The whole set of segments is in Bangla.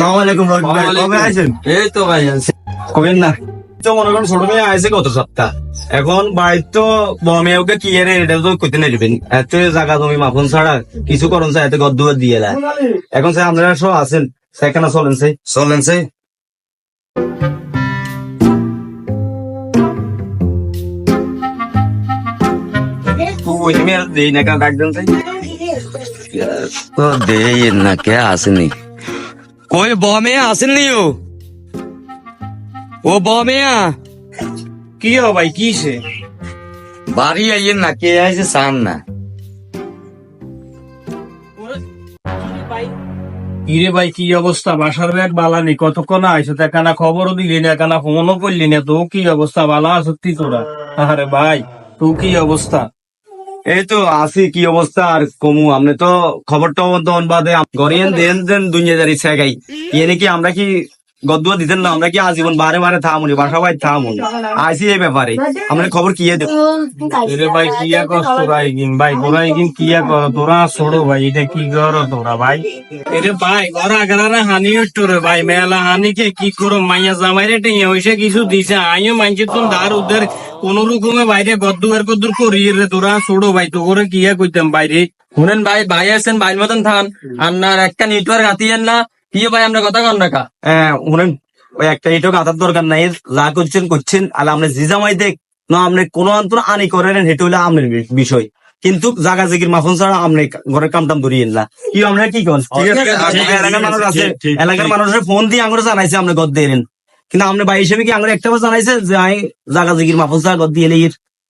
আসসালামু আলাইকুম ভাই, কবে আছেন? এই তো ভাই আছি। কবেন না তো মনে করেন ছোট মেয়ে আইছে গত সপ্তাহ, এখন বাড়ির তো বড় মেয়েকে কি এর এটা তো কইতে নেবেন, এত জায়গা জমি মাফন ছাড়া কিছু করুন চাই, এত গদ্দ দিয়ে দেয়। এখন সে আপনারা সব আছেন, সেখানে চলেন সে ওই মেয়ে দেই না কেন ডাকবেন চাই তো দেই না কে আসেনি, কই বমে আসেননি ও বমেয়া কি হো ভাই, কি সে বাড়ি আইয়েন না, কে আইছে চান না। কিরে ভাই, কি অবস্থা? বাসার ব্যাগ বালানি, কতক্ষণ আইসো? এখানা খবরও দিলি না, এখানা ফোনও করলি না। তো কি অবস্থা? বালা সত্যি তোরা? আরে ভাই, তো কি অবস্থা? এই তো আছি, কি অবস্থা আর কমু। আপনি তো খবরটা বাদে গড়িয়েন দেন দেন দুনিয়া জারি ছেগাই ইয়ে নাকি আমরা কি গদ্দুয়া দিতেন না, আমরা কি আজীবন বারে বারে থামুনি, বাসা ভাই থামুনি আইসি এই ব্যাপারে আমরা খবর কি দেব। এরে ভাই কিয়া কর তোরা এগিন, ভাই তোরা এগিন কিয়া কর, তোরা ছোড়ো ভাই, এটা কি কর তোরা ভাই? এরে ভাই ঘরা ঘরা হানি উঠতো রে ভাই, মেলা হানিকে কি করো, মাইয়া জামাইরে টেঁয়ে হইসে কিছু দিছে, আইও মাইছে তো ধার উদ্ধার কোন রকমে বাইরে গদ্দুয়ার কদ্দুর করি রে, তোরা ছোড়ো ভাই, তো করে কিয়া কইতাম বাইরে। শুনেন ভাই, ভাই আছেন ভাইয়ের মতন থান, আপনার একটা নেটওয়ার্ক হাতিয়েন না, কি ভাই আমরা কথা কন রাখা। শুনেন, ওই একটা ইটো গাতার দরকার নাই, যা করছেন আর আপনি জি জামাই দেখ না, আপনি কোনো অন্তর আনি করেন, সেটা হলে আপনার বিষয়, কিন্তু জাগা জিগির মাফন ছাড়া আপনি ঘরের কামটাম ধরিয়েন না। কি আমরা কি করেন, এলাকার মানুষ আছে, এলাকার মানুষের ফোন দিয়ে আঙুরে জানাইছে আপনি গদ দিয়ে, কিন্তু আপনি ভাই হিসেবে কি আঙুরে একটা জানাইছে যে আমি জাগা জিগির মাফন ছাড়া গদ দিয়ে এলে।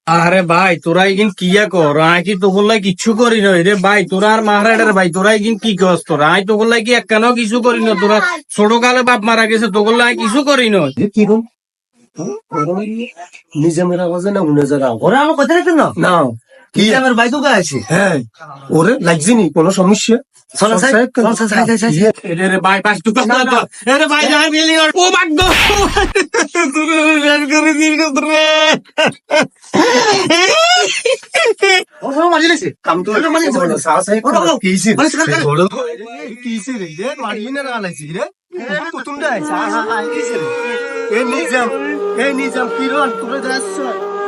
আরে ভাই তোরা এগিন কিয়া কর, আই কি তো বললাই কিচ্ছু করি নই রে ভাই, তোরা আর মাহারাডার ভাই, তোরা এগিন কি কস? তোরা আই তো বললাই কি এক কেন কিছু করি না, তোরা ছোট কালে বাপ মারা গেছে, তো বললাই কিছু করি নই। কি কম নিজামের আওয়াজে না উনে যারা ওরা আমার কথা রাখেন না না কি আমার ভাই তো আছে, হ্যাঁ ওরে লাগছে নি কোনো সমস্যা। এরে ভাই পাঁচ টুকা তো, এরে ভাই যাই মিলি ও ভাগ্য তুই বের করে দিল রে। ওরা মারি লেছে কাম তো ওরা মারি লেছে সাহস আছে ওরা কিছে কিছে রে রে মারি না লাইছি রে কুতুম দা কিছে রে এই নিজাম কিরণ তোরে যাচ্ছ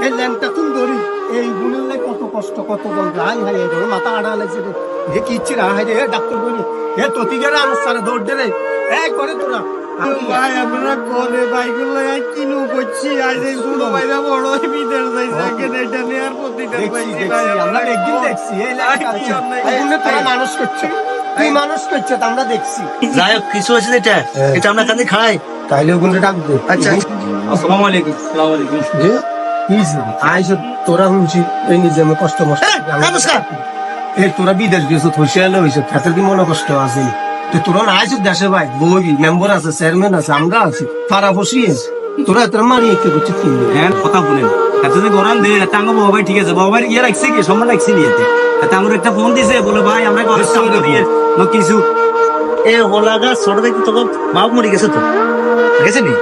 এই ল্যাম্পটা তুমি ধরি এই গুণের লাই কত কষ্ট কত বল হাই হাই রে মাথা আড়া লাগছে রে এ কি ইচ্ছে হাই রে ডাক্তার বলি এ তোতি গেরা আমার সারা দৌড় দে রে এই করে তোরা ভাই আমরা করে বাইগুলো কিনু করছি, আজ এই গুলো বাইরা বড় বিদের যাইছে এটা নেয়ার প্রতিটা পাইছি ভাই, আমরা একদিন দেখছি এই লেখা তোরা মানুষ করছে, তুই মানুষ করছে আমরা দেখছি। যাই হোক কিছু আছে এটা, এটা আমরা কাঁদে খাই, তাইলে ওগুলো ডাকবো। আচ্ছা আসসালামু আলাইকুম। আসসালামু আলাইকুম। আইসো তোরা শুনছি এই নিজে আমি কষ্ট মষ্ট এই তোরা বিদেশ গেছো থইসালে হয়েছে খাতের কি মনে কষ্ট আছে তো তোরা না আইসো দেশে ভাই বই মেম্বার আছে চেয়ারম্যান আছে আমরা আছি পাড়া বসি আছে তোরা তোরা মারি একটু করছে হ্যাঁ কথা বলেন, এত যে গরম দিয়ে টাঙ্গো বাবা ভাই ঠিক আছে, বাবা ভাই ইয়ে রাখছে কি সম্মান রাখছি নিয়েতে, আমার একটা ফোন দিছে বলে ভাই আমরা ঘরের সামনে দিয়ে কিছু এ হোলাগা ছোট থেকে তোকে মাপ মরে গেছে তো গেছে নি,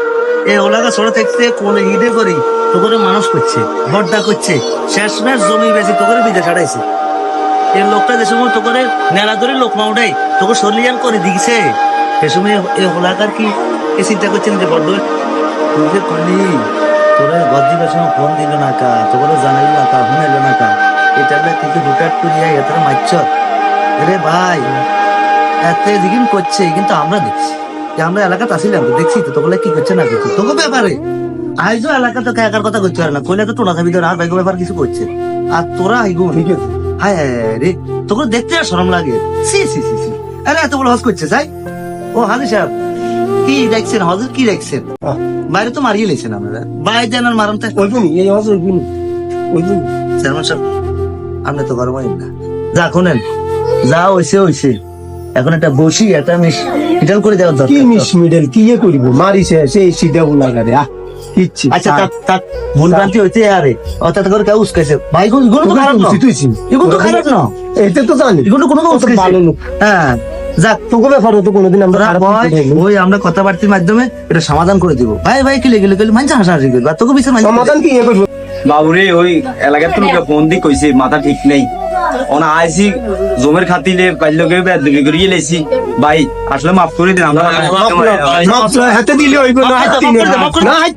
এ হোলাগা ছোট থেকে কোন ঈদে করি তোকে মানুষ করছে, ভর্দা করছে, শেষমেশ জমি বেশি তোকে বিদে ছাড়াইছে। এই লোকটা যে সময় তোকে নেড়া ধরে লোক মাউটাই তোকে সলিয়ান করে দিছে, সে সময় এই হোলাগার কি এ চিন্তা করছেন যে বড্ড তুই যে করলি তোরা ঘর দিবার সময় ফোন দিল না কা, তোকে জানাইল না কা, শুনাইল না কা, এটা থেকে হুটাট করিয়া এত মারছ রে ভাই, এত দিন করছে কিন্তু আমরা দেখছি, আমরা এলাকাতে আসিলাম তো দেখছি তো তোগুলো কি করছে না করছে তোকে ব্যাপারে আইজো এলাকা তো একার কথা করতে পারে না, কইলে তো টোনা খাবি আর ভাইগো ব্যাপার কিছু করছে, আর তোরা আইগো ঠিক আছে হায় রে তোকে দেখতে আর শরম লাগে, সি সি সি সি আরে এত বড় হজ করছে যাই। ও হাজি সাহেব কি দেখছেন, হজর কি দেখছেন? বাইরে তো মারিয়ে লেছেন আমরা, বাইরে যেন মারম তো ওইগুনি এই হজ ওইগুনি ওইগুনি চেয়ারম্যান সাহেব আপনি তো গরম হয় না, যা শোনেন যা হইছে এখন একটা বসি একটা মিস মিডল করে দেওয়া কি দরকার। মিস মিডল কি ইয়ে করিব মারিছে সেই সিধা উলাগা রে কিচ্ছি আচ্ছা তাক ভুল ভ্রান্তি হইতে আরে অর্থাৎ করে কেউ উস্কাইছে ভাই, এগুলো তো খারাপ না, এগুলো তো খারাপ না, এটা তো জানি এগুলো কোনো ভালো লোক। হ্যাঁ যাক তোকে ব্যাপার তো কোনোদিন আমরা তোরা খারাপ ভয়, কিছু দেইনি। ওই আমরা কথাবার্তার মাধ্যমে এটা সমাধান করে দিব। ভাই ভাই কি লেগে মানছে হাসাহাসি করবে, আর তোকে বিচার সমাধান কি ইয়ে করবো বাবুরে ওই এলাকার তো লোকে ফোন দিয়ে কইছে মাথা ঠিক নেই, ওনা আইসি জমের খাতিলে বাল্যকে বেদবি করিয়ে লেছি ভাই আসলে মাফ করে দিন আমরা হাতে দিলে হইব না হাত